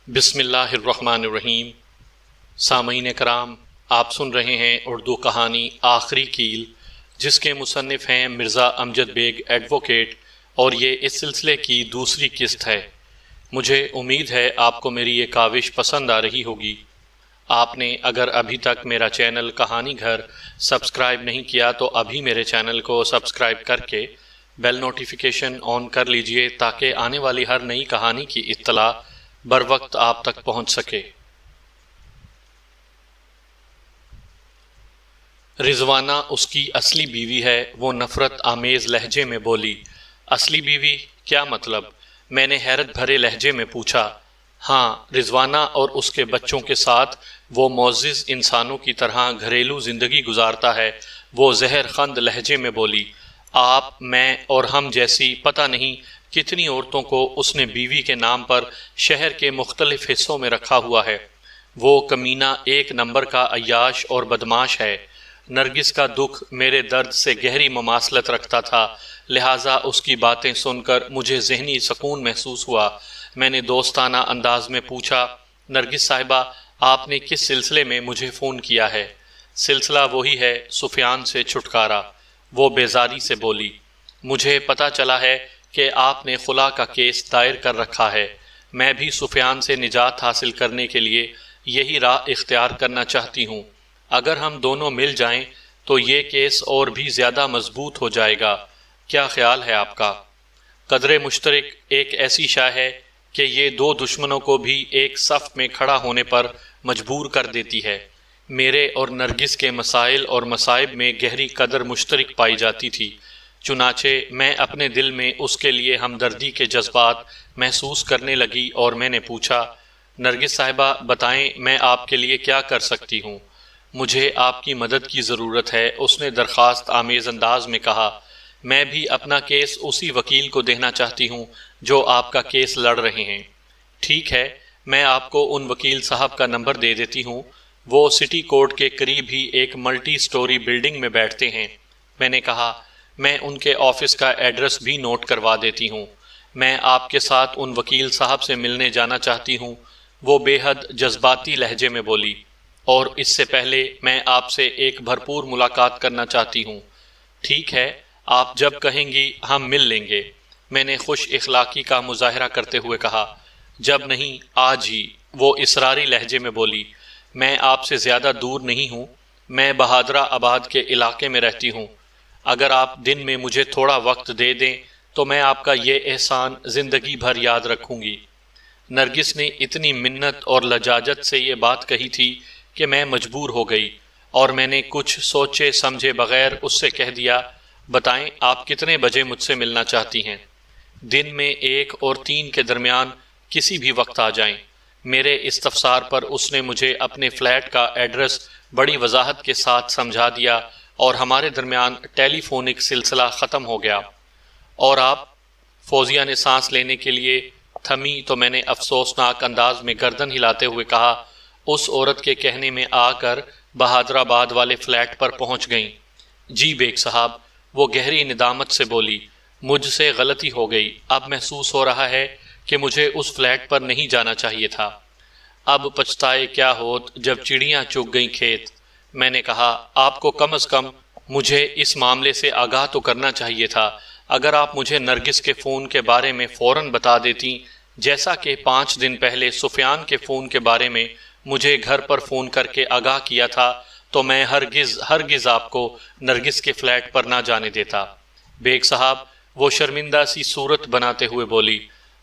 بسم اللہ الرحمن الرحیم۔ سامعین کرام، آپ سن رہے ہیں اردو کہانی آخری کیل، جس کے مصنف ہیں مرزا امجد بیگ ایڈوکیٹ، اور یہ اس سلسلے کی دوسری قسط ہے۔ مجھے امید ہے آپ کو میری یہ کاوش پسند آ رہی ہوگی۔ آپ نے اگر ابھی تک میرا چینل کہانی گھر سبسکرائب نہیں کیا تو ابھی میرے چینل کو سبسکرائب کر کے بیل نوٹیفیکیشن آن کر لیجئے تاکہ آنے والی ہر نئی کہانی کی اطلاع بر وقت آپ تک پہنچ سکے۔ رضوانہ اس کی اصلی بیوی ہے، وہ نفرت آمیز لہجے میں بولی۔ اصلی بیوی کیا مطلب؟ میں نے حیرت بھرے لہجے میں پوچھا۔ ہاں، رضوانہ اور اس کے بچوں کے ساتھ وہ معزز انسانوں کی طرح گھریلو زندگی گزارتا ہے، وہ زہر خند لہجے میں بولی۔ آپ، میں اور ہم جیسی پتہ نہیں کتنی عورتوں کو اس نے بیوی کے نام پر شہر کے مختلف حصوں میں رکھا ہوا ہے۔ وہ کمینہ ایک نمبر کا عیاش اور بدماش ہے۔ نرگس کا دکھ میرے درد سے گہری مماثلت رکھتا تھا، لہٰذا اس کی باتیں سن کر مجھے ذہنی سکون محسوس ہوا۔ میں نے دوستانہ انداز میں پوچھا، نرگس صاحبہ، آپ نے کس سلسلے میں مجھے فون کیا ہے؟ سلسلہ وہی ہے، سفیان سے چھٹکارا، وہ بیزاری سے بولی۔ مجھے پتہ چلا ہے کہ آپ نے خلا کا کیس دائر کر رکھا ہے۔ میں بھی سفیان سے نجات حاصل کرنے کے لیے یہی راہ اختیار کرنا چاہتی ہوں۔ اگر ہم دونوں مل جائیں تو یہ کیس اور بھی زیادہ مضبوط ہو جائے گا۔ کیا خیال ہے آپ کا؟ قدر مشترک ایک ایسی شے ہے کہ یہ دو دشمنوں کو بھی ایک صف میں کھڑا ہونے پر مجبور کر دیتی ہے۔ میرے اور نرگس کے مسائل اور مصائب میں گہری قدر مشترک پائی جاتی تھی، چنانچہ میں اپنے دل میں اس کے لیے ہمدردی کے جذبات محسوس کرنے لگی اور میں نے پوچھا، نرگس صاحبہ بتائیں میں آپ کے لیے کیا کر سکتی ہوں؟ مجھے آپ کی مدد کی ضرورت ہے، اس نے درخواست آمیز انداز میں کہا۔ میں بھی اپنا کیس اسی وکیل کو دینا چاہتی ہوں جو آپ کا کیس لڑ رہے ہیں۔ ٹھیک ہے، میں آپ کو ان وکیل صاحب کا نمبر دے دیتی ہوں، وہ سٹی کورٹ کے قریب ہی ایک ملٹی سٹوری بلڈنگ میں بیٹھتے ہیں۔ میں نے کہا، میں ان کے آفس کا ایڈریس بھی نوٹ کروا دیتی ہوں۔ میں آپ کے ساتھ ان وکیل صاحب سے ملنے جانا چاہتی ہوں، وہ بے حد جذباتی لہجے میں بولی، اور اس سے پہلے میں آپ سے ایک بھرپور ملاقات کرنا چاہتی ہوں۔ ٹھیک ہے، آپ جب کہیں گی ہم مل لیں گے، میں نے خوش اخلاقی کا مظاہرہ کرتے ہوئے کہا۔ جب نہیں، آج ہی، وہ اصراری لہجے میں بولی۔ میں آپ سے زیادہ دور نہیں ہوں، میں بہادرہ آباد کے علاقے میں رہتی ہوں۔ اگر آپ دن میں مجھے تھوڑا وقت دے دیں تو میں آپ کا یہ احسان زندگی بھر یاد رکھوں گی۔ نرگس نے اتنی منت اور لجاجت سے یہ بات کہی تھی کہ میں مجبور ہو گئی، اور میں نے کچھ سوچے سمجھے بغیر اس سے کہہ دیا، بتائیں آپ کتنے بجے مجھ سے ملنا چاہتی ہیں؟ دن میں 1 اور 3 کے درمیان کسی بھی وقت آ جائیں۔ میرے استفسار پر اس نے مجھے اپنے فلیٹ کا ایڈریس بڑی وضاحت کے ساتھ سمجھا دیا اور ہمارے درمیان ٹیلی فونک سلسلہ ختم ہو گیا۔ اور آپ؟ فوزیہ نے سانس لینے کے لیے تھمی تو میں نے افسوسناک انداز میں گردن ہلاتے ہوئے کہا، اس عورت کے کہنے میں آ کر بہادر آباد والے فلیٹ پر پہنچ گئیں۔ جی بیگ صاحب، وہ گہری ندامت سے بولی، مجھ سے غلطی ہو گئی، اب محسوس ہو رہا ہے کہ مجھے اس فلیٹ پر نہیں جانا چاہیے تھا۔ اب پچھتائے کیا ہوت جب چڑیاں چگ گئیں کھیت۔ میں نے کہا، آپ کو کم از کم مجھے اس معاملے سے آگاہ تو کرنا چاہیے تھا۔ اگر آپ مجھے نرگس کے فون کے بارے میں فوراً بتا دیتی، جیسا کہ 5 دن پہلے سفیان کے فون کے بارے میں مجھے گھر پر فون کر کے آگاہ کیا تھا، تو میں ہرگز آپ کو نرگس کے فلیٹ پر نہ جانے دیتا۔ بیگ صاحب، وہ شرمندہ سی صورت بناتے ہوئے بولی،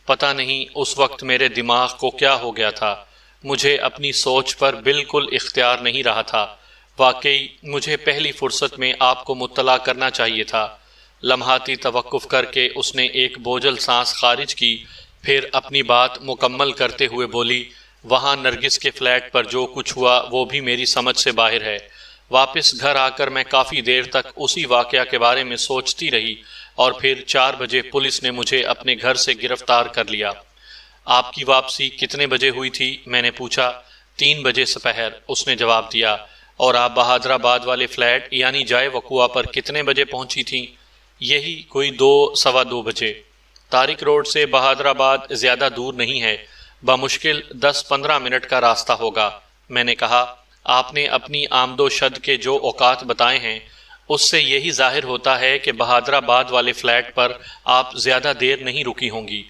پتہ نہیں اس وقت میرے دماغ کو کیا ہو گیا تھا، مجھے اپنی سوچ پر بالکل اختیار نہیں رہا تھا۔ واقعی مجھے پہلی فرصت میں آپ کو مطلع کرنا چاہیے تھا۔ لمحاتی توقف کر کے اس نے ایک بوجھل سانس خارج کی، پھر اپنی بات مکمل کرتے ہوئے بولی، وہاں نرگس کے فلیٹ پر جو کچھ ہوا وہ بھی میری سمجھ سے باہر ہے۔ واپس گھر آ کر میں کافی دیر تک اسی واقعہ کے بارے میں سوچتی رہی، اور پھر 4 بجے پولیس نے مجھے اپنے گھر سے گرفتار کر لیا۔ آپ کی واپسی کتنے بجے ہوئی تھی؟ میں نے پوچھا۔ 3 بجے سپہر، اس نے جواب دیا۔ اور آپ بہادر آباد والے فلیٹ یعنی جائے وقوع پر کتنے بجے پہنچی تھیں؟ یہی کوئی 2 سوا 2 بجے۔ طارق روڈ سے بہادر آباد زیادہ دور نہیں ہے، بمشکل 10-15 منٹ کا راستہ ہوگا۔ میں نے کہا، آپ نے اپنی آمد و شد کے جو اوقات بتائے ہیں اس سے یہی ظاہر ہوتا ہے کہ بہادر آباد والے فلیٹ پر آپ زیادہ دیر نہیں رکی ہوں گی،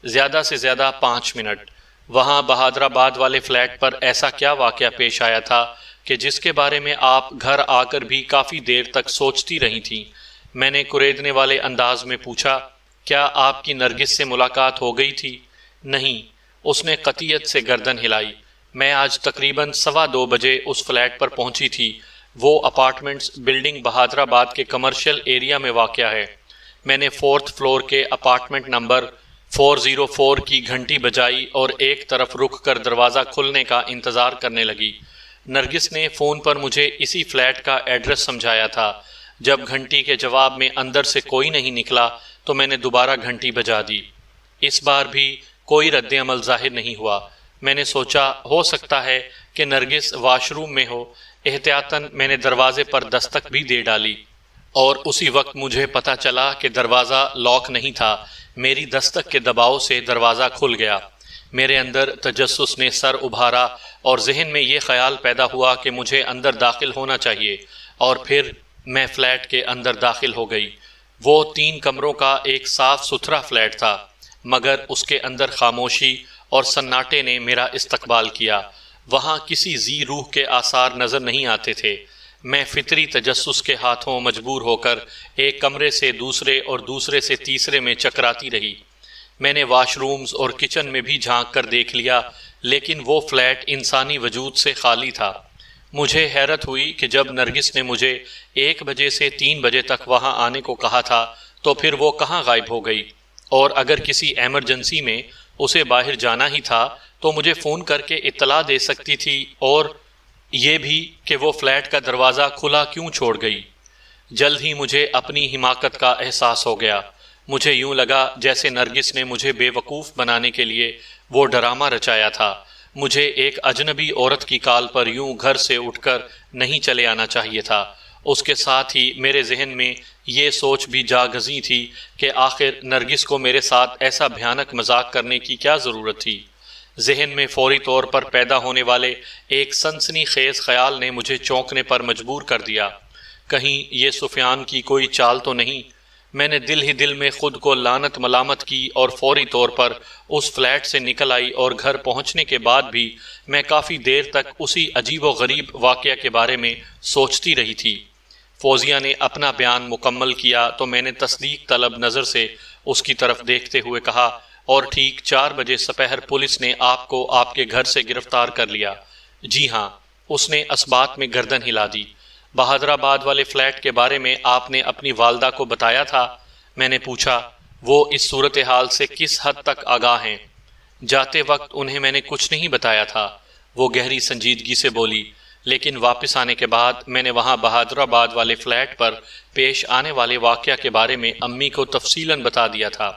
زیادہ سے زیادہ 5 منٹ۔ وہاں بہادر آباد والے فلیٹ پر ایسا کیا واقعہ پیش آیا تھا کہ جس کے بارے میں آپ گھر آ کر بھی کافی دیر تک سوچتی رہی تھیں؟ میں نے کریدنے والے انداز میں پوچھا۔ کیا آپ کی نرگس سے ملاقات ہو گئی تھی؟ نہیں، اس نے قطعیت سے گردن ہلائی۔ میں آج تقریباً 2:15 بجے اس فلیٹ پر پہنچی تھی۔ وہ اپارٹمنٹس بلڈنگ بہادر آباد کے کمرشل ایریا میں واقع ہے۔ میں نے 4تھ فلور کے اپارٹمنٹ نمبر 404 کی گھنٹی بجائی اور ایک طرف رک کر دروازہ کھلنے کا انتظار کرنے لگی۔ نرگس نے فون پر مجھے اسی فلیٹ کا ایڈریس سمجھایا تھا۔ جب گھنٹی کے جواب میں اندر سے کوئی نہیں نکلا تو میں نے دوبارہ گھنٹی بجا دی۔ اس بار بھی کوئی رد عمل ظاہر نہیں ہوا۔ میں نے سوچا ہو سکتا ہے کہ نرگس واش روم میں ہو۔ احتیاطاً میں نے دروازے پر دستک بھی دے ڈالی اور اسی وقت مجھے پتہ چلا کہ دروازہ لاک نہیں تھا۔ میری دستک کے دباؤ سے دروازہ کھل گیا۔ میرے اندر تجسس نے سر ابھارا اور ذہن میں یہ خیال پیدا ہوا کہ مجھے اندر داخل ہونا چاہیے، اور پھر میں فلیٹ کے اندر داخل ہو گئی۔ وہ 3 کمروں کا ایک صاف ستھرا فلیٹ تھا، مگر اس کے اندر خاموشی اور سناٹے نے میرا استقبال کیا۔ وہاں کسی ذی روح کے آثار نظر نہیں آتے تھے۔ میں فطری تجسس کے ہاتھوں مجبور ہو کر ایک کمرے سے دوسرے اور دوسرے سے تیسرے میں چکراتی رہی۔ میں نے واش رومز اور کچن میں بھی جھانک کر دیکھ لیا، لیکن وہ فلیٹ انسانی وجود سے خالی تھا۔ مجھے حیرت ہوئی کہ جب نرگس نے مجھے 1 بجے سے 3 بجے تک وہاں آنے کو کہا تھا تو پھر وہ کہاں غائب ہو گئی، اور اگر کسی ایمرجنسی میں اسے باہر جانا ہی تھا تو مجھے فون کر کے اطلاع دے سکتی تھی، اور یہ بھی کہ وہ فلیٹ کا دروازہ کھلا کیوں چھوڑ گئی۔ جلد ہی مجھے اپنی حماقت کا احساس ہو گیا۔ مجھے یوں لگا جیسے نرگس نے مجھے بے وقوف بنانے کے لیے وہ ڈرامہ رچایا تھا۔ مجھے ایک اجنبی عورت کی کال پر یوں گھر سے اٹھ کر نہیں چلے آنا چاہیے تھا۔ اس کے ساتھ ہی میرے ذہن میں یہ سوچ بھی جا گزی تھی کہ آخر نرگس کو میرے ساتھ ایسا بھیانک مذاق کرنے کی کیا ضرورت تھی۔ ذہن میں فوری طور پر پیدا ہونے والے ایک سنسنی خیز خیال نے مجھے چونکنے پر مجبور کر دیا۔ کہیں یہ سفیان کی کوئی چال تو نہیں؟ میں نے دل ہی دل میں خود کو لعنت ملامت کی اور فوری طور پر اس فلیٹ سے نکل آئی، اور گھر پہنچنے کے بعد بھی میں کافی دیر تک اسی عجیب و غریب واقعہ کے بارے میں سوچتی رہی تھی۔ فوزیہ نے اپنا بیان مکمل کیا تو میں نے تصدیق طلب نظر سے اس کی طرف دیکھتے ہوئے کہا، اور ٹھیک 4 بجے سپہر پولیس نے آپ کو آپ کے گھر سے گرفتار کر لیا؟ جی ہاں، اس نے اثبات میں گردن ہلا دی۔ بہادر آباد والے فلیٹ کے بارے میں آپ نے اپنی والدہ کو بتایا تھا؟ میں نے پوچھا۔ وہ اس صورتحال سے کس حد تک آگاہ ہیں؟ جاتے وقت انہیں میں نے کچھ نہیں بتایا تھا، وہ گہری سنجیدگی سے بولی، لیکن واپس آنے کے بعد میں نے وہاں بہادر آباد والے فلیٹ پر پیش آنے والے واقعہ کے بارے میں امی کو تفصیلاً بتا دیا تھا۔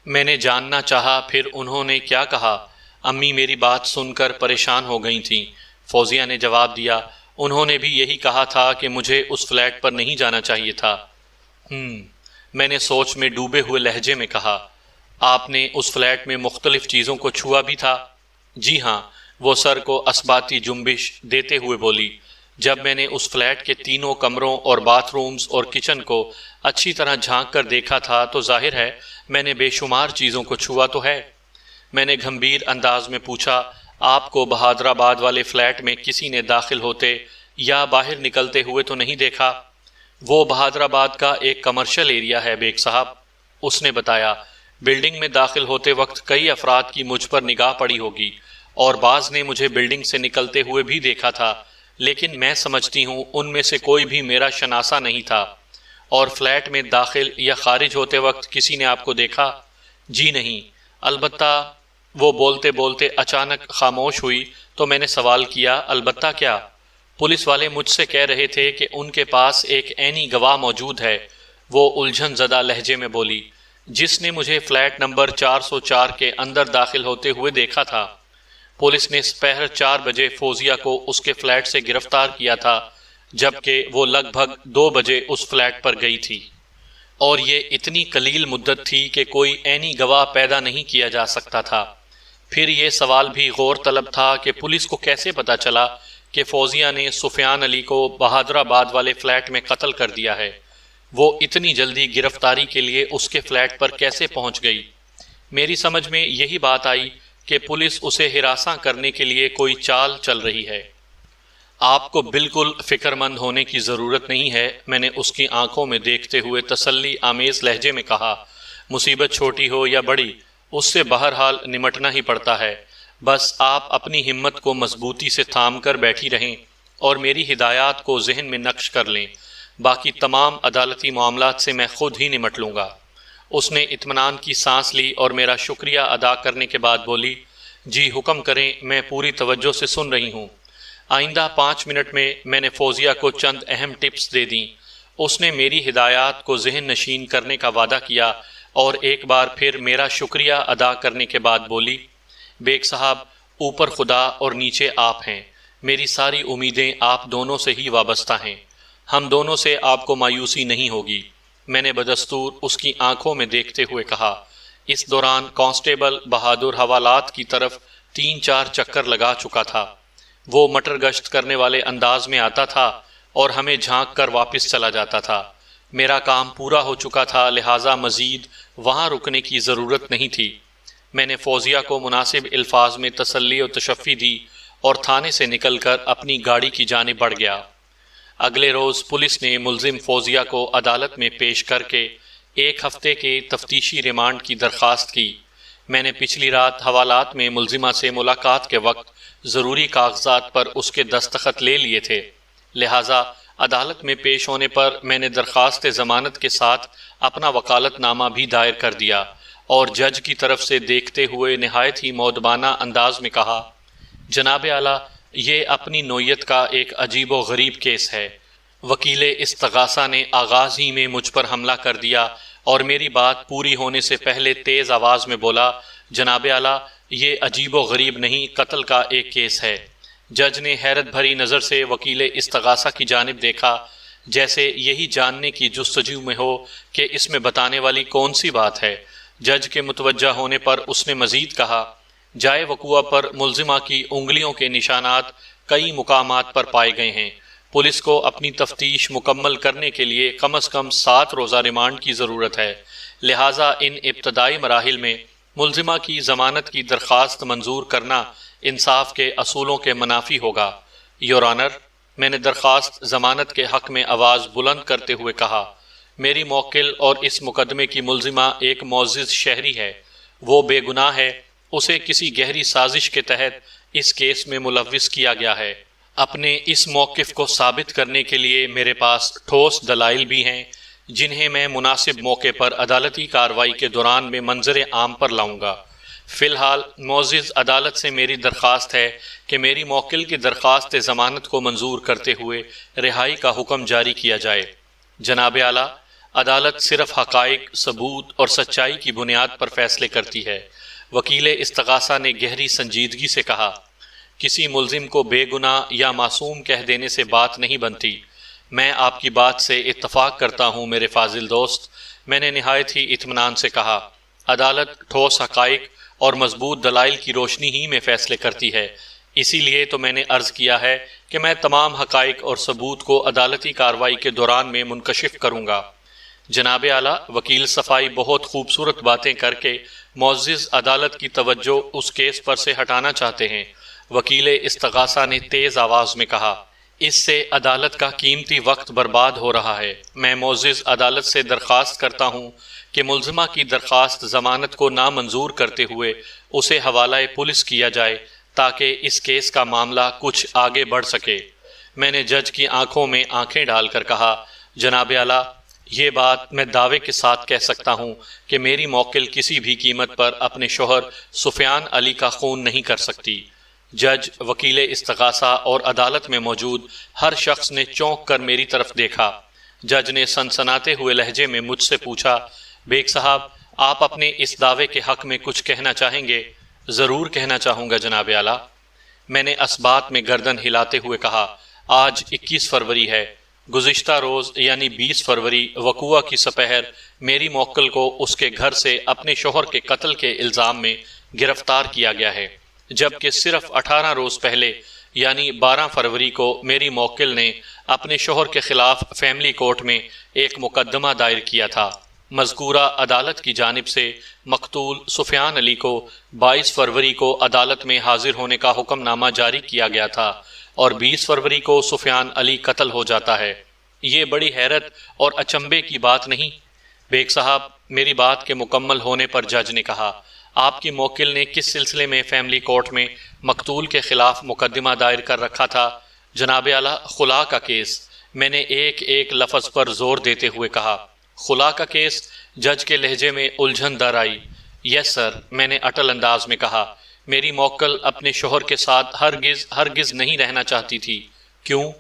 میں نے جاننا چاہا پھر انہوں نے کیا کہا؟ امی میری بات سن کر پریشان ہو گئی تھیں۔ فوزیہ نے جواب دیا، انہوں نے بھی یہی کہا تھا کہ مجھے اس فلیٹ پر نہیں جانا چاہیے تھا۔ میں نے سوچ میں ڈوبے ہوئے لہجے میں کہا، آپ نے اس فلیٹ میں مختلف چیزوں کو چھوا بھی تھا؟ جی ہاں، وہ سر کو اثباتی جنبش دیتے ہوئے بولی۔ جب میں نے اس فلیٹ کے 3 کمروں اور باتھ رومز اور کچن کو اچھی طرح جھانک کر دیکھا تھا تو ظاہر ہے میں نے بے شمار چیزوں کو چھوا تو ہے۔ میں نے گھمبیر انداز میں پوچھا، آپ کو بہادر آباد والے فلیٹ میں کسی نے داخل ہوتے یا باہر نکلتے ہوئے تو نہیں دیکھا؟ وہ بہادر آباد کا ایک کمرشل ایریا ہے بیگ صاحب، اس نے بتایا۔ بلڈنگ میں داخل ہوتے وقت کئی افراد کی مجھ پر نگاہ پڑی ہوگی، اور بعض نے مجھے بلڈنگ سے نکلتے ہوئے بھی دیکھا تھا، لیکن میں سمجھتی ہوں ان میں سے کوئی بھی میرا شناسہ نہیں تھا۔ اور فلیٹ میں داخل یا خارج ہوتے وقت کسی نے آپ کو دیکھا؟ جی نہیں، البتہ۔ وہ بولتے بولتے اچانک خاموش ہوئی تو میں نے سوال کیا، البتہ کیا؟ پولیس والے مجھ سے کہہ رہے تھے کہ ان کے پاس ایک عینی گواہ موجود ہے، وہ الجھن زدہ لہجے میں بولی، جس نے مجھے فلیٹ نمبر 404 کے اندر داخل ہوتے ہوئے دیکھا تھا۔ پولیس نے سپہر 4 بجے فوزیہ کو اس کے فلیٹ سے گرفتار کیا تھا، جبکہ وہ لگ بھگ 2 بجے اس فلیٹ پر گئی تھی، اور یہ اتنی قلیل مدت تھی کہ کوئی عینی گواہ پیدا نہیں کیا جا سکتا تھا۔ پھر یہ سوال بھی غور طلب تھا کہ پولیس کو کیسے پتا چلا کہ فوزیہ نے سفیان علی کو بہادر آباد والے فلیٹ میں قتل کر دیا ہے؟ وہ اتنی جلدی گرفتاری کے لیے اس کے فلیٹ پر کیسے پہنچ گئی؟ میری سمجھ میں یہی بات آئی کہ پولیس اسے ہراساں کرنے کے لیے کوئی چال چل رہی ہے۔ آپ کو بالکل فکر مند ہونے کی ضرورت نہیں ہے، میں نے اس کی آنکھوں میں دیکھتے ہوئے تسلی آمیز لہجے میں کہا۔ مصیبت چھوٹی ہو یا بڑی، اس سے بہرحال نمٹنا ہی پڑتا ہے۔ بس آپ اپنی ہمت کو مضبوطی سے تھام کر بیٹھی رہیں اور میری ہدایات کو ذہن میں نقش کر لیں، باقی تمام عدالتی معاملات سے میں خود ہی نمٹ لوں گا۔ اس نے اطمینان کی سانس لی اور میرا شکریہ ادا کرنے کے بعد بولی، جی حکم کریں، میں پوری توجہ سے سن رہی ہوں۔ آئندہ 5 منٹ میں نے فوزیہ کو چند اہم ٹپس دے دیں۔ اس نے میری ہدایات کو ذہن نشین کرنے کا وعدہ کیا اور ایک بار پھر میرا شکریہ ادا کرنے کے بعد بولی، بیگ صاحب، اوپر خدا اور نیچے آپ ہیں، میری ساری امیدیں آپ دونوں سے ہی وابستہ ہیں، ہم دونوں سے آپ کو مایوسی نہیں ہوگی۔ میں نے بدستور اس کی آنکھوں میں دیکھتے ہوئے کہا۔ اس دوران کانسٹیبل بہادر حوالات کی طرف 3-4 چکر لگا چکا تھا۔ وہ مٹر گشت کرنے والے انداز میں آتا تھا اور ہمیں جھانک کر واپس چلا جاتا تھا۔ میرا کام پورا ہو چکا تھا، لہٰذا مزید وہاں رکنے کی ضرورت نہیں تھی۔ میں نے فوزیہ کو مناسب الفاظ میں تسلی و تشفی دی اور تھانے سے نکل کر اپنی گاڑی کی جانب بڑھ گیا۔ اگلے روز پولیس نے ملزم فوزیہ کو عدالت میں پیش کر کے 1 ہفتے کے تفتیشی ریمانڈ کی درخواست کی۔ میں نے پچھلی رات حوالات میں ملزمہ سے ملاقات کے وقت ضروری کاغذات پر اس کے دستخط لے لیے تھے، لہٰذا عدالت میں پیش ہونے پر میں نے درخواست ضمانت کے ساتھ اپنا وکالت نامہ بھی دائر کر دیا اور جج کی طرف سے دیکھتے ہوئے نہایت ہی مؤدبانہ انداز میں کہا، جناب اعلیٰ، یہ اپنی نوعیت کا ایک عجیب و غریب کیس ہے۔ وکیل استغاثہ نے آغاز ہی میں مجھ پر حملہ کر دیا اور میری بات پوری ہونے سے پہلے تیز آواز میں بولا، جناب اعلیٰ، یہ عجیب و غریب نہیں، قتل کا ایک کیس ہے۔ جج نے حیرت بھری نظر سے وکیل استغاثہ کی جانب دیکھا، جیسے یہی جاننے کی جستجو میں ہو کہ اس میں بتانے والی کون سی بات ہے۔ جج کے متوجہ ہونے پر اس نے مزید کہا، جائے وقوع پر ملزمہ کی انگلیوں کے نشانات کئی مقامات پر پائے گئے ہیں۔ پولیس کو اپنی تفتیش مکمل کرنے کے لیے کم از کم 7 روزہ ریمانڈ کی ضرورت ہے، لہٰذا ان ابتدائی مراحل میں ملزمہ کی ضمانت کی درخواست منظور کرنا انصاف کے اصولوں کے منافی ہوگا۔ یور آنر، میں نے درخواست ضمانت کے حق میں آواز بلند کرتے ہوئے کہا، میری موکل اور اس مقدمے کی ملزمہ ایک معزز شہری ہے، وہ بے گناہ ہے، اسے کسی گہری سازش کے تحت اس کیس میں ملوث کیا گیا ہے۔ اپنے اس موقف کو ثابت کرنے کے لیے میرے پاس ٹھوس دلائل بھی ہیں، جنہیں میں مناسب موقع پر عدالتی کارروائی کے دوران میں منظر عام پر لاؤں گا۔ فی الحال معزز عدالت سے میری درخواست ہے کہ میری موکل کی درخواست ضمانت کو منظور کرتے ہوئے رہائی کا حکم جاری کیا جائے۔ جناب اعلیٰ، عدالت صرف حقائق، ثبوت اور سچائی کی بنیاد پر فیصلے کرتی ہے۔ وکیل استغاثہ نے گہری سنجیدگی سے کہا، کسی ملزم کو بے گناہ یا معصوم کہہ دینے سے بات نہیں بنتی۔ میں آپ کی بات سے اتفاق کرتا ہوں میرے فاضل دوست، میں نے نہایت ہی اطمینان سے کہا۔ عدالت ٹھوس حقائق اور مضبوط دلائل کی روشنی ہی میں فیصلے کرتی ہے، اسی لیے تو میں نے عرض کیا ہے کہ میں تمام حقائق اور ثبوت کو عدالتی کارروائی کے دوران میں منکشف کروں گا۔ جناب اعلیٰ، وکیل صفائی بہت خوبصورت باتیں کر کے معزز عدالت کی توجہ اس کیس پر سے ہٹانا چاہتے ہیں۔ وکیل استغاثہ نے تیز آواز میں کہا، اس سے عدالت کا قیمتی وقت برباد ہو رہا ہے۔ میں معزز عدالت سے درخواست کرتا ہوں کہ ملزمہ کی درخواست ضمانت کو نامنظور کرتے ہوئے اسے حوالہ پولیس کیا جائے تاکہ اس کیس کا معاملہ کچھ آگے بڑھ سکے۔ میں نے جج کی آنکھوں میں آنکھیں ڈال کر کہا، جناب اعلیٰ، یہ بات میں دعوے کے ساتھ کہہ سکتا ہوں کہ میری موکل کسی بھی قیمت پر اپنے شوہر سفیان علی کا خون نہیں کر سکتی۔ جج، وکیل استغاثہ اور عدالت میں موجود ہر شخص نے چونک کر میری طرف دیکھا۔ جج نے سنسناتے ہوئے لہجے میں مجھ سے پوچھا، بیگ صاحب، آپ اپنے اس دعوے کے حق میں کچھ کہنا چاہیں گے؟ ضرور کہنا چاہوں گا جناب اعلیٰ۔ میں نے اسبات میں گردن ہلاتے ہوئے کہا، آج 21 فروری ہے۔ گزشتہ روز یعنی 20 فروری وقوع کی سپہر میری موکل کو اس کے گھر سے اپنے شوہر کے قتل کے الزام میں گرفتار کیا گیا ہے، جبکہ صرف 18 روز پہلے یعنی 12 فروری کو میری موکل نے اپنے شوہر کے خلاف فیملی کورٹ میں ایک مقدمہ دائر کیا تھا۔ مذکورہ عدالت کی جانب سے مقتول سفیان علی کو 22 فروری کو عدالت میں حاضر ہونے کا حکم نامہ جاری کیا گیا تھا اور 20 فروری کو سفیان علی قتل ہو جاتا ہے۔ یہ بڑی حیرت اور اچنبے کی بات نہیں؟ بیگ صاحب، میری بات کے مکمل ہونے پر جج نے کہا، آپ کی موکل نے کس سلسلے میں فیملی کورٹ میں مقتول کے خلاف مقدمہ دائر کر رکھا تھا؟ جناب اعلیٰ، خلا کا کیس، میں نے ایک ایک لفظ پر زور دیتے ہوئے کہا۔ خلا کا کیس؟ جج کے لہجے میں الجھن در آئی۔ یس سر، میں نے اٹل انداز میں کہا، میری موکل اپنے شوہر کے ساتھ ہرگز نہیں رہنا چاہتی تھی۔ کیوں؟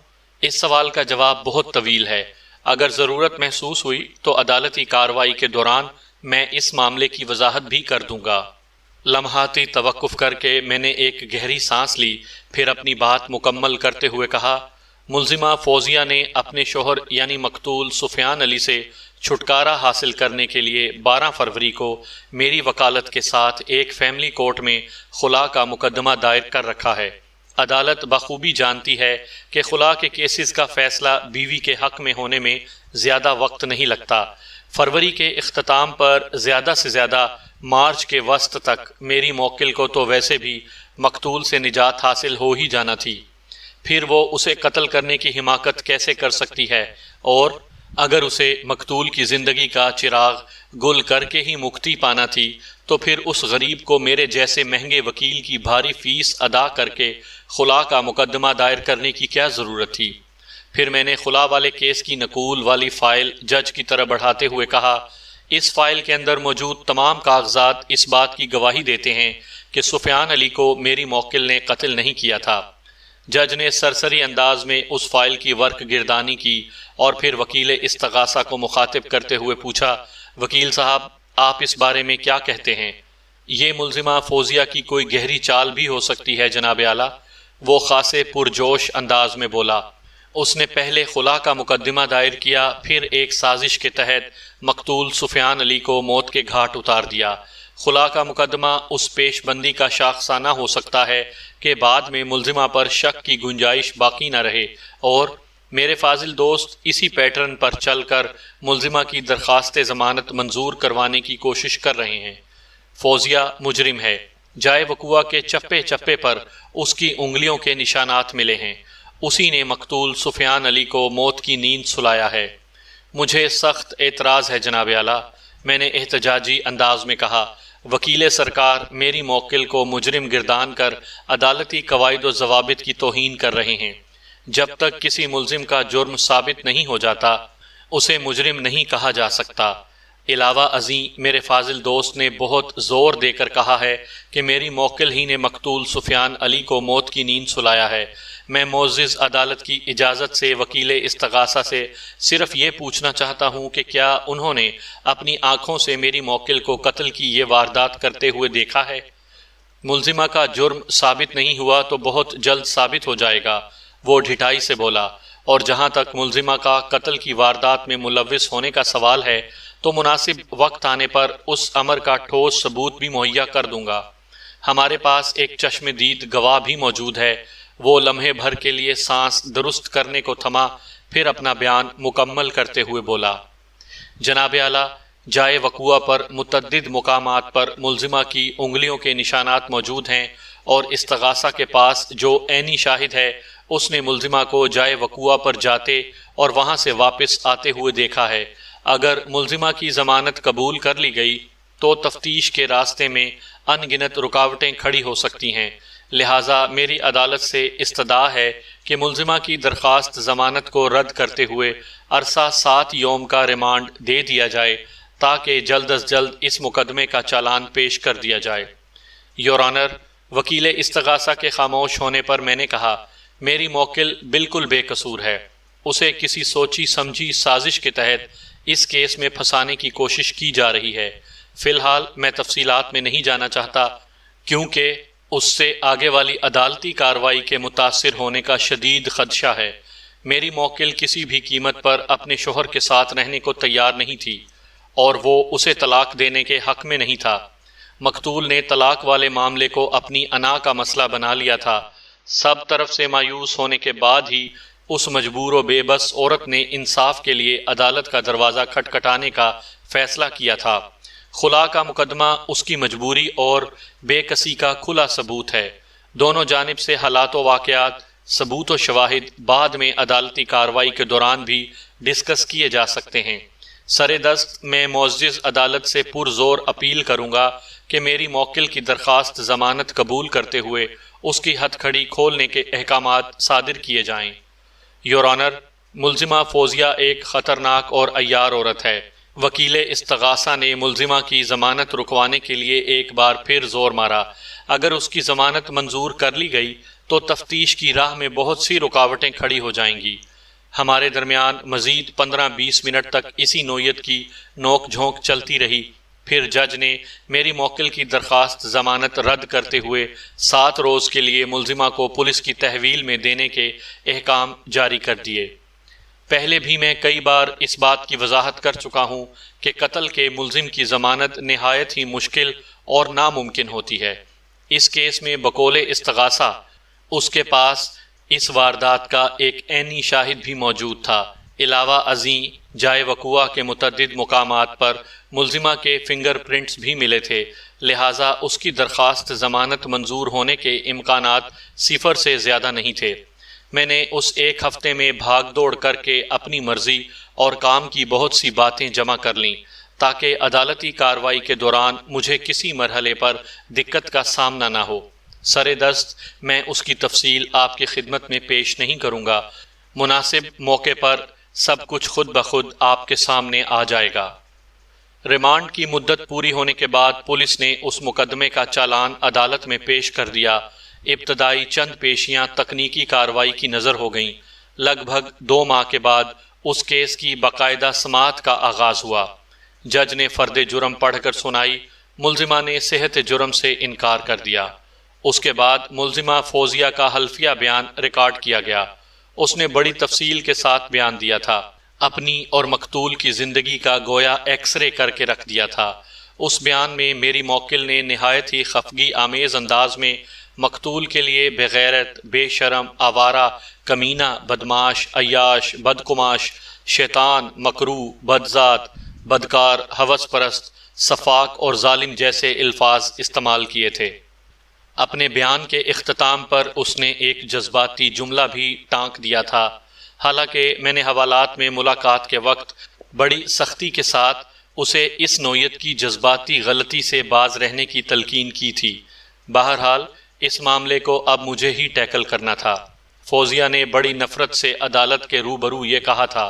اس سوال کا جواب بہت طویل ہے۔ اگر ضرورت محسوس ہوئی تو عدالتی کارروائی کے دوران میں اس معاملے کی وضاحت بھی کر دوں گا۔ لمحاتی توقف کر کے میں نے ایک گہری سانس لی، پھر اپنی بات مکمل کرتے ہوئے کہا، ملزمہ فوزیہ نے اپنے شوہر یعنی مقتول سفیان علی سے چھٹکارا حاصل کرنے کے لیے 12 فروری کو میری وکالت کے ساتھ ایک فیملی کورٹ میں خلا کا مقدمہ دائر کر رکھا ہے۔ عدالت بخوبی جانتی ہے کہ خلا کے کیسز کا فیصلہ بیوی کے حق میں ہونے میں زیادہ وقت نہیں لگتا۔ فروری کے اختتام پر زیادہ سے زیادہ مارچ کے وسط تک میری موکل کو تو ویسے بھی مقتول سے نجات حاصل ہو ہی جانا تھی، پھر وہ اسے قتل کرنے کی حماقت کیسے کر سکتی ہے؟ اور اگر اسے مقتول کی زندگی کا چراغ گل کر کے ہی مکتی پانا تھی تو پھر اس غریب کو میرے جیسے مہنگے وکیل کی بھاری فیس ادا کر کے خلا کا مقدمہ دائر کرنے کی کیا ضرورت تھی؟ پھر میں نے خلا والے کیس کی نقول والی فائل جج کی طرف بڑھاتے ہوئے کہا، اس فائل کے اندر موجود تمام کاغذات اس بات کی گواہی دیتے ہیں کہ سفیان علی کو میری موکل نے قتل نہیں کیا تھا۔ جج نے سرسری انداز میں اس فائل کی ورق گردانی کی اور پھر وکیل استغاثہ کو مخاطب کرتے ہوئے پوچھا، وکیل صاحب، آپ اس بارے میں کیا کہتے ہیں؟ یہ ملزمہ فوزیہ کی کوئی گہری چال بھی ہو سکتی ہے جناب اعلیٰ، وہ خاصے پرجوش انداز میں بولا۔ اس نے پہلے خلا کا مقدمہ دائر کیا، پھر ایک سازش کے تحت مقتول سفیان علی کو موت کے گھاٹ اتار دیا۔ خلا کا مقدمہ اس پیش بندی کا شاخسانہ ہو سکتا ہے کہ بعد میں ملزمہ پر شک کی گنجائش باقی نہ رہے، اور میرے فاضل دوست اسی پیٹرن پر چل کر ملزمہ کی درخواست ضمانت منظور کروانے کی کوشش کر رہے ہیں۔ فوزیہ مجرم ہے، جائے وقوع کے چپے چپے پر اس کی انگلیوں کے نشانات ملے ہیں، اسی نے مقتول سفیان علی کو موت کی نیند سلایا ہے۔ مجھے سخت اعتراض ہے جناب اعلیٰ، میں نے احتجاجی انداز میں کہا، وکیل سرکار میری موکل کو مجرم گردان کر عدالتی قواعد و ضوابط کی توہین کر رہے ہیں۔ جب تک کسی ملزم کا جرم ثابت نہیں ہو جاتا اسے مجرم نہیں کہا جا سکتا۔ علاوہ ازیں میرے فاضل دوست نے بہت زور دے کر کہا ہے کہ میری موکل ہی نے مقتول سفیان علی کو موت کی نیند سلایا ہے۔ میں معزز عدالت کی اجازت سے وکیل استغاثہ سے صرف یہ پوچھنا چاہتا ہوں کہ کیا انہوں نے اپنی آنکھوں سے میری موکل کو قتل کی یہ واردات کرتے ہوئے دیکھا ہے؟ ملزمہ کا جرم ثابت نہیں ہوا تو بہت جلد ثابت ہو جائے گا، وہ ڈھٹائی سے بولا، اور جہاں تک ملزمہ کا قتل کی واردات میں ملوث ہونے کا سوال ہے تو مناسب وقت آنے پر اس امر کا ٹھوس ثبوت بھی مہیا کر دوں گا۔ ہمارے پاس ایک چشم دید گواہ بھی موجود ہے۔ وہ لمحے بھر کے لیے سانس درست کرنے کو تھما، پھر اپنا بیان مکمل کرتے ہوئے بولا، جناب اعلیٰ، جائے وقوع پر متعدد مقامات پر ملزمہ کی انگلیوں کے نشانات موجود ہیں، اور استغاثہ کے پاس جو عینی شاہد ہے اس نے ملزمہ کو جائے وقوع پر جاتے اور وہاں سے واپس آتے ہوئے دیکھا ہے۔ اگر ملزمہ کی ضمانت قبول کر لی گئی تو تفتیش کے راستے میں ان گنت رکاوٹیں کھڑی ہو سکتی ہیں، لہٰذا میری عدالت سے استدعا ہے کہ ملزمہ کی درخواست ضمانت کو رد کرتے ہوئے عرصہ 7 یوم کا ریمانڈ دے دیا جائے تاکہ جلد از جلد اس مقدمے کا چالان پیش کر دیا جائے۔ یور آنر، وکیل استغاثہ کے خاموش ہونے پر میں نے کہا، میری موکل بالکل بے قصور ہے، اسے کسی سوچی سمجھی سازش کے تحت اس کیس میں پھنسانے کی کوشش کی جا رہی ہے۔ فی الحال میں تفصیلات میں نہیں جانا چاہتا کیونکہ اس سے آگے والی عدالتی کارروائی کے متاثر ہونے کا شدید خدشہ ہے۔ میری موکل کسی بھی قیمت پر اپنے شوہر کے ساتھ رہنے کو تیار نہیں تھی اور وہ اسے طلاق دینے کے حق میں نہیں تھا۔ مقتول نے طلاق والے معاملے کو اپنی انا کا مسئلہ بنا لیا تھا۔ سب طرف سے مایوس ہونے کے بعد ہی اس مجبور و بے بس عورت نے انصاف کے لیے عدالت کا دروازہ کھٹکھٹانے کا فیصلہ کیا تھا۔ خلا کا مقدمہ اس کی مجبوری اور بے کسی کا کھلا ثبوت ہے۔ دونوں جانب سے حالات و واقعات، ثبوت و شواہد بعد میں عدالتی کارروائی کے دوران بھی ڈسکس کیے جا سکتے ہیں۔ سر دست میں معزز عدالت سے پرزور اپیل کروں گا کہ میری موکل کی درخواست ضمانت قبول کرتے ہوئے اس کی ہتھ کھڑی کھولنے کے احکامات صادر کیے جائیں۔ یور آنر، ملزمہ فوزیہ ایک خطرناک اور عیار عورت ہے۔ وکیل استغاثہ نے ملزمہ کی ضمانت رکوانے کے لیے ایک بار پھر زور مارا۔ اگر اس کی ضمانت منظور کر لی گئی تو تفتیش کی راہ میں بہت سی رکاوٹیں کھڑی ہو جائیں گی۔ ہمارے درمیان مزید 15-20 منٹ تک اسی نوعیت کی نوک جھونک چلتی رہی۔ پھر جج نے میری موکل کی درخواست ضمانت رد کرتے ہوئے 7 روز کے لیے ملزمہ کو پولیس کی تحویل میں دینے کے احکام جاری کر دیے۔ پہلے بھی میں کئی بار اس بات کی وضاحت کر چکا ہوں کہ قتل کے ملزم کی ضمانت نہایت ہی مشکل اور ناممکن ہوتی ہے۔ اس کیس میں بقول استغاثہ اس کے پاس اس واردات کا ایک عینی شاہد بھی موجود تھا۔ علاوہ ازیں جائے وقوع کے متعدد مقامات پر ملزمہ کے فنگر پرنٹس بھی ملے تھے، لہٰذا اس کی درخواست ضمانت منظور ہونے کے امکانات 0 سے زیادہ نہیں تھے۔ میں نے اس ایک ہفتے میں بھاگ دوڑ کر کے اپنی مرضی اور کام کی بہت سی باتیں جمع کر لیں تاکہ عدالتی کارروائی کے دوران مجھے کسی مرحلے پر دقت کا سامنا نہ ہو۔ سر دست میں اس کی تفصیل آپ کی خدمت میں پیش نہیں کروں گا، مناسب موقع پر سب کچھ خود بخود آپ کے سامنے آ جائے گا۔ ریمانڈ کی مدت پوری ہونے کے بعد پولیس نے اس مقدمے کا چالان عدالت میں پیش کر دیا۔ ابتدائی چند پیشیاں تکنیکی کارروائی کی نظر ہو گئیں۔ لگ بھگ 2 ماہ کے بعد اس کیس کی باقاعدہ سماعت کا آغاز ہوا۔ جج نے فرد جرم پڑھ کر سنائی۔ ملزمہ نے صحت جرم سے انکار کر دیا۔ اس کے بعد ملزمہ فوزیہ کا حلفیہ بیان ریکارڈ کیا گیا۔ اس نے بڑی تفصیل کے ساتھ بیان دیا تھا، اپنی اور مقتول کی زندگی کا گویا ایکس رے کر کے رکھ دیا تھا۔ اس بیان میں میری موکل نے نہایت ہی خفگی آمیز انداز میں مقتول کے لیے بغیرت، بے شرم، آوارہ، کمینہ، بدماش، عیاش، بدقماش، شیطان، مکروہ، بدذات، بدکار، ہوس پرست، سفاک اور ظالم جیسے الفاظ استعمال کیے تھے۔ اپنے بیان کے اختتام پر اس نے ایک جذباتی جملہ بھی ٹانک دیا تھا۔ حالانکہ میں نے حوالات میں ملاقات کے وقت بڑی سختی کے ساتھ اسے اس نوعیت کی جذباتی غلطی سے باز رہنے کی تلقین کی تھی، بہرحال اس معاملے کو اب مجھے ہی ٹیکل کرنا تھا۔ فوزیہ نے بڑی نفرت سے عدالت کے روبرو یہ کہا تھا،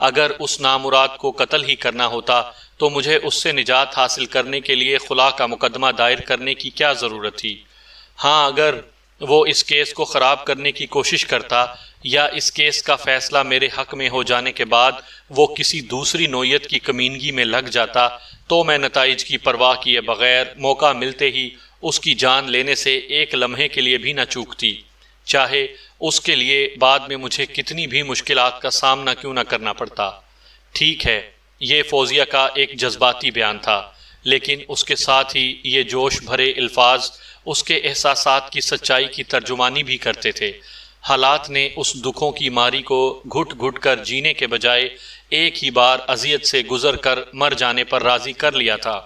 اگر اس نامراد کو قتل ہی کرنا ہوتا تو مجھے اس سے نجات حاصل کرنے کے لیے خلا کا مقدمہ دائر کرنے کی کیا ضرورت تھی؟ ہاں، اگر وہ اس کیس کو خراب کرنے کی کوشش کرتا یا اس کیس کا فیصلہ میرے حق میں ہو جانے کے بعد وہ کسی دوسری نوعیت کی کمینگی میں لگ جاتا تو میں نتائج کی پرواہ کیے بغیر موقع ملتے ہی اس کی جان لینے سے ایک لمحے کے لیے بھی نہ چوکتی، چاہے اس کے لیے بعد میں مجھے کتنی بھی مشکلات کا سامنا کیوں نہ کرنا پڑتا۔ ٹھیک ہے، یہ فوزیہ کا ایک جذباتی بیان تھا، لیکن اس کے ساتھ ہی یہ جوش بھرے الفاظ اس کے احساسات کی سچائی کی ترجمانی بھی کرتے تھے۔ حالات نے اس دکھوں کی ماری کو گھٹ گھٹ کر جینے کے بجائے ایک ہی بار اذیت سے گزر کر مر جانے پر راضی کر لیا تھا۔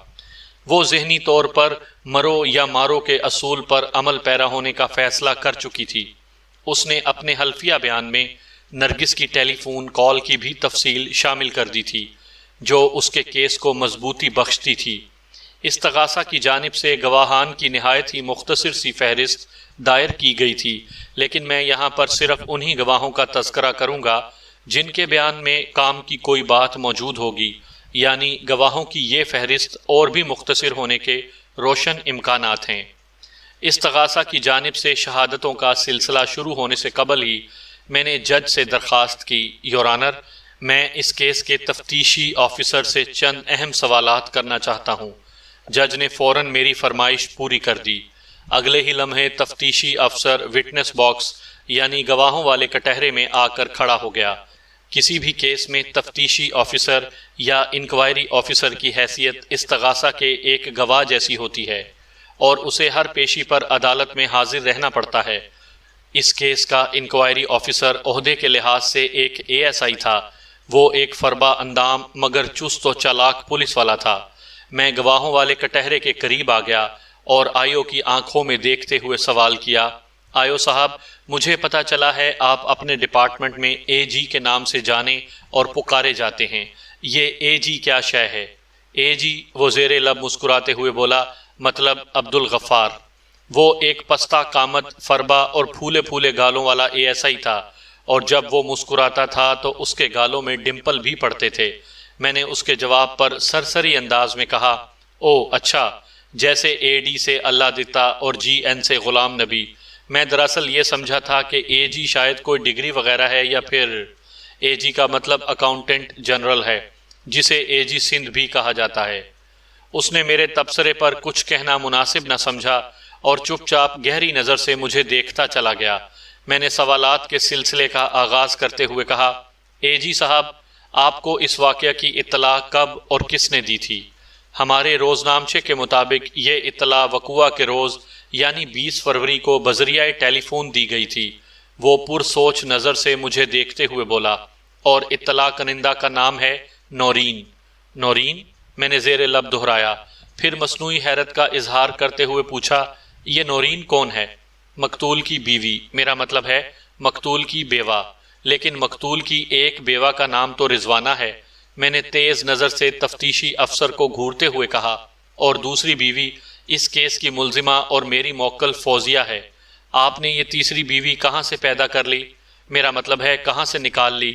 وہ ذہنی طور پر مرو یا مارو کے اصول پر عمل پیرا ہونے کا فیصلہ کر چکی تھی۔ اس نے اپنے حلفیہ بیان میں نرگس کی ٹیلی فون کال کی بھی تفصیل شامل کر دی تھی، جو اس کے کیس کو مضبوطی بخشتی تھی۔ استغاثہ کی جانب سے گواہان کی نہایت ہی مختصر سی فہرست دائر کی گئی تھی، لیکن میں یہاں پر صرف انہی گواہوں کا تذکرہ کروں گا جن کے بیان میں کام کی کوئی بات موجود ہوگی، یعنی گواہوں کی یہ فہرست اور بھی مختصر ہونے کے روشن امکانات ہیں۔ استغاثہ کی جانب سے شہادتوں کا سلسلہ شروع ہونے سے قبل ہی میں نے جج سے درخواست کی، یور آنر، میں اس کیس کے تفتیشی آفیسر سے چند اہم سوالات کرنا چاہتا ہوں۔ جج نے فوراً میری فرمائش پوری کر دی۔ اگلے ہی لمحے تفتیشی افسر وٹنس باکس یعنی گواہوں والے کٹہرے میں آ کر کھڑا ہو گیا۔ کسی بھی کیس میں تفتیشی آفیسر یا انکوائری آفیسر کی حیثیت استغاثہ کے ایک گواہ جیسی ہوتی ہے اور اسے ہر پیشی پر عدالت میں حاضر رہنا پڑتا ہے۔ اس کیس کا انکوائری آفیسر عہدے کے لحاظ سے ایک ASI تھا۔ وہ ایک فربا اندام مگر چست و چالاک پولیس والا تھا۔ میں گواہوں والے کٹہرے کے قریب آ گیا اور آئیو کی آنکھوں میں دیکھتے ہوئے سوال کیا، آئیو صاحب، مجھے پتا چلا ہے آپ اپنے ڈپارٹمنٹ میں AG کے نام سے جانے اور پکارے جاتے ہیں، یہ AG کیا شے ہے؟ AG، وہ زیر لب مسکراتے ہوئے بولا، مطلب عبدالغفار۔ وہ ایک پستہ قامت، فربا اور پھولے پھولے گالوں والا ASI تھا، اور جب وہ مسکراتا تھا تو اس کے گالوں میں ڈمپل بھی پڑتے تھے۔ میں نے اس کے جواب پر سرسری انداز میں کہا، او اچھا، جیسے AD سے اللہ دیتا اور GN سے غلام نبی۔ میں دراصل یہ سمجھا تھا کہ AG شاید کوئی ڈگری وغیرہ ہے، یا پھر AG کا مطلب اکاؤنٹنٹ جنرل ہے، جسے AG سندھ بھی کہا جاتا ہے۔ اس نے میرے تبصرے پر کچھ کہنا مناسب نہ سمجھا اور چپ چاپ گہری نظر سے مجھے دیکھتا چلا گیا۔ میں نے سوالات کے سلسلے کا آغاز کرتے ہوئے کہا، AG صاحب، آپ کو اس واقعہ کی اطلاع کب اور کس نے دی تھی؟ ہمارے روزنامچے کے مطابق یہ اطلاع وقوعہ کے روز یعنی 20 فروری کو بذریعہ ٹیلی فون دی گئی تھی۔ وہ پرسوچ نظر سے مجھے دیکھتے ہوئے بولا، اور اطلاع کنندہ کا نام ہے نورین۔ نورین؟ میں نے زیر لب دہرایا، پھر مصنوعی حیرت کا اظہار کرتے ہوئے پوچھا، یہ نورین کون ہے؟ مقتول کی بیوی، میرا مطلب ہے مقتول کی بیوہ، لیکن مقتول کی ایک بیوہ کا نام تو رضوانہ ہے۔ میں نے تیز نظر سے تفتیشی افسر کو گھورتے ہوئے کہا، اور دوسری بیوی اس کیس کی ملزمہ اور میری موکل فوزیہ ہے۔ آپ نے یہ تیسری بیوی کہاں سے پیدا کر لی؟ میرا مطلب ہے کہاں سے نکال لی؟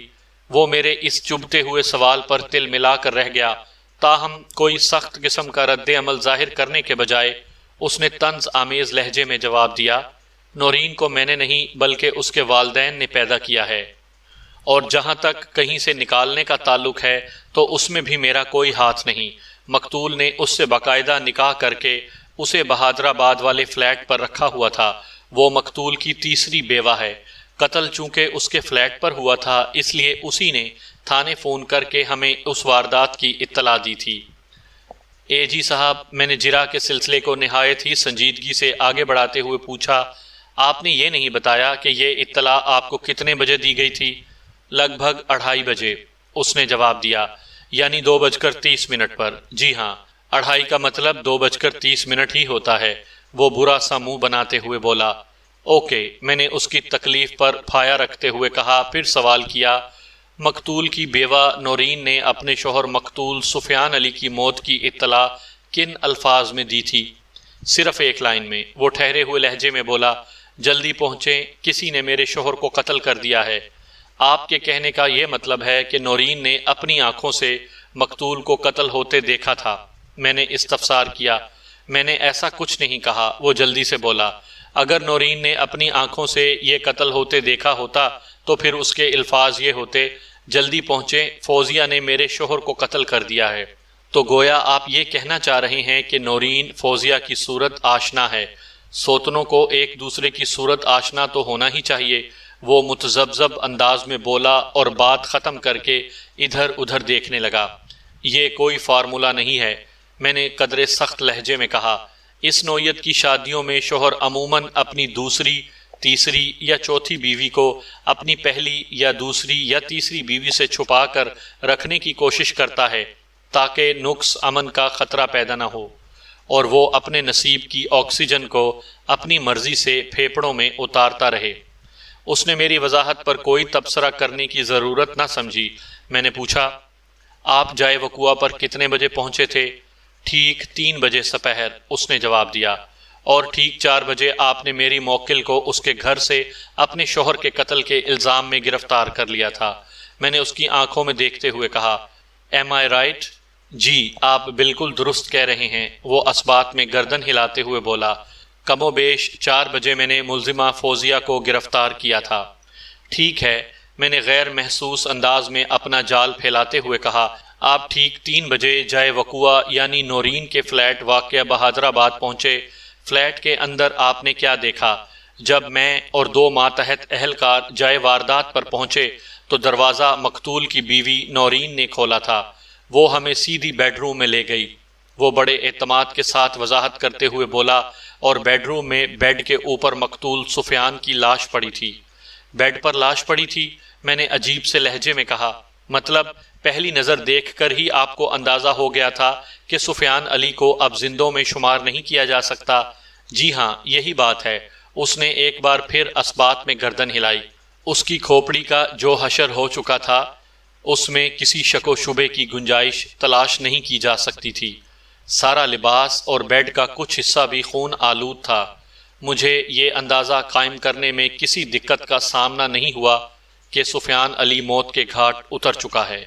وہ میرے اس چبھتے ہوئے سوال پر تل ملا کر رہ گیا، تاہم کوئی سخت قسم کا رد عمل ظاہر کرنے کے بجائے اس نے طنز آمیز لہجے میں جواب دیا، نورین کو میں نے نہیں بلکہ اس کے والدین نے پیدا کیا ہے، اور جہاں تک کہیں سے نکالنے کا تعلق ہے تو اس میں بھی میرا کوئی ہاتھ نہیں۔ مقتول نے اس سے باقاعدہ نکاح کر کے اسے بہادرآباد والے فلیٹ پر رکھا ہوا تھا۔ وہ مقتول کی تیسری بیوہ ہے۔ قتل چونکہ اس کے فلیٹ پر ہوا تھا، اس لیے اسی نے تھانے فون کر کے ہمیں اس واردات کی اطلاع دی تھی۔ AG صاحب، میں نے جرح کے سلسلے کو نہایت ہی سنجیدگی سے آگے بڑھاتے ہوئے پوچھا، آپ نے یہ نہیں بتایا کہ یہ اطلاع آپ کو کتنے بجے دی گئی تھی؟ لگ بھگ 2:30 بجے، اس نے جواب دیا، یعنی 2:30 پر۔ جی ہاں، 2:30 کا مطلب 2:30 ہی ہوتا ہے، وہ برا سا منہ بناتے ہوئے بولا۔ اوکے، میں نے اس کی تکلیف پر پھایا رکھتے ہوئے کہا، پھر سوال کیا، مقتول کی بیوہ نورین نے اپنے شوہر مقتول سفیان علی کی موت کی اطلاع کن الفاظ میں دی تھی؟ صرف ایک لائن میں، وہ ٹھہرے ہوئے لہجے میں بولا، جلدی پہنچیں، کسی نے میرے شوہر کو قتل کر دیا ہے۔ آپ کے کہنے کا یہ مطلب ہے کہ نورین نے اپنی آنکھوں سے مقتول کو قتل ہوتے دیکھا تھا؟ میں نے استفسار کیا۔ میں نے ایسا کچھ نہیں کہا، وہ جلدی سے بولا۔ اگر نورین نے اپنی آنکھوں سے یہ قتل ہوتے دیکھا ہوتا تو پھر اس کے الفاظ یہ ہوتے، جلدی پہنچیں، فوزیہ نے میرے شوہر کو قتل کر دیا ہے۔ تو گویا آپ یہ کہنا چاہ رہے ہیں کہ نورین فوزیہ کی صورت آشنا ہے۔ سوتنوں کو ایک دوسرے کی صورت آشنا تو ہونا ہی چاہیے۔ وہ متذبذب انداز میں بولا اور بات ختم کر کے ادھر ادھر دیکھنے لگا۔ یہ کوئی فارمولہ نہیں ہے، میں نے قدرے سخت لہجے میں کہا۔ اس نوعیت کی شادیوں میں شوہر عموماً اپنی دوسری، تیسری یا چوتھی بیوی کو اپنی پہلی یا دوسری یا تیسری بیوی سے چھپا کر رکھنے کی کوشش کرتا ہے تاکہ نقص امن کا خطرہ پیدا نہ ہو، اور وہ اپنے نصیب کی آکسیجن کو اپنی مرضی سے پھیپھڑوں میں اتارتا رہے۔ اس نے میری وضاحت پر کوئی تبصرہ کرنے کی ضرورت نہ سمجھی۔ میں نے پوچھا، آپ جائے وقوعہ پر کتنے بجے پہنچے تھے؟ ٹھیک 3 بجے سپہر، اس نے جواب دیا۔ اور ٹھیک 4 بجے آپ نے میری موکل کو اس کے گھر سے اپنے شوہر کے قتل کے الزام میں گرفتار کر لیا تھا۔ میں نے اس کی آنکھوں میں دیکھتے ہوئے کہا، ایم آئی رائٹ؟ جی، آپ بالکل درست کہہ رہے ہیں، وہ اثبات میں گردن ہلاتے ہوئے بولا۔ کم و بیش 4 بجے میں نے ملزمہ فوزیہ کو گرفتار کیا تھا۔ ٹھیک ہے، میں نے غیر محسوس انداز میں اپنا جال پھیلاتے ہوئے کہا، آپ ٹھیک 3 بجے جائے وقوعہ یعنی نورین کے فلیٹ واقع بہادرآباد پہنچے۔ فلیٹ کے اندر آپ نے کیا دیکھا؟ جب میں اور 2 ماتحت اہلکار جائے واردات پر پہنچے تو دروازہ مقتول کی بیوی نورین نے کھولا تھا۔ وہ ہمیں سیدھی بیڈ روم میں لے گئی۔ وہ بڑے اعتماد کے ساتھ وضاحت کرتے ہوئے بولا، اور بیڈ روم میں بیڈ کے اوپر مقتول سفیان کی لاش پڑی تھی۔ بیڈ پر لاش پڑی تھی؟ میں نے عجیب سے لہجے میں کہا۔ مطلب پہلی نظر دیکھ کر ہی آپ کو اندازہ ہو گیا تھا کہ سفیان علی کو اب زندوں میں شمار نہیں کیا جا سکتا؟ جی ہاں، یہی بات ہے۔ اس نے ایک بار پھر اثبات میں گردن ہلائی۔ اس کی کھوپڑی کا جو حشر ہو چکا تھا، اس میں کسی شک و شبے کی گنجائش تلاش نہیں کی جا سکتی تھی۔ سارا لباس اور بیڈ کا کچھ حصہ بھی خون آلود تھا۔ مجھے یہ اندازہ قائم کرنے میں کسی دقت کا سامنا نہیں ہوا کہ سفیان علی موت کے گھاٹ اتر چکا ہے۔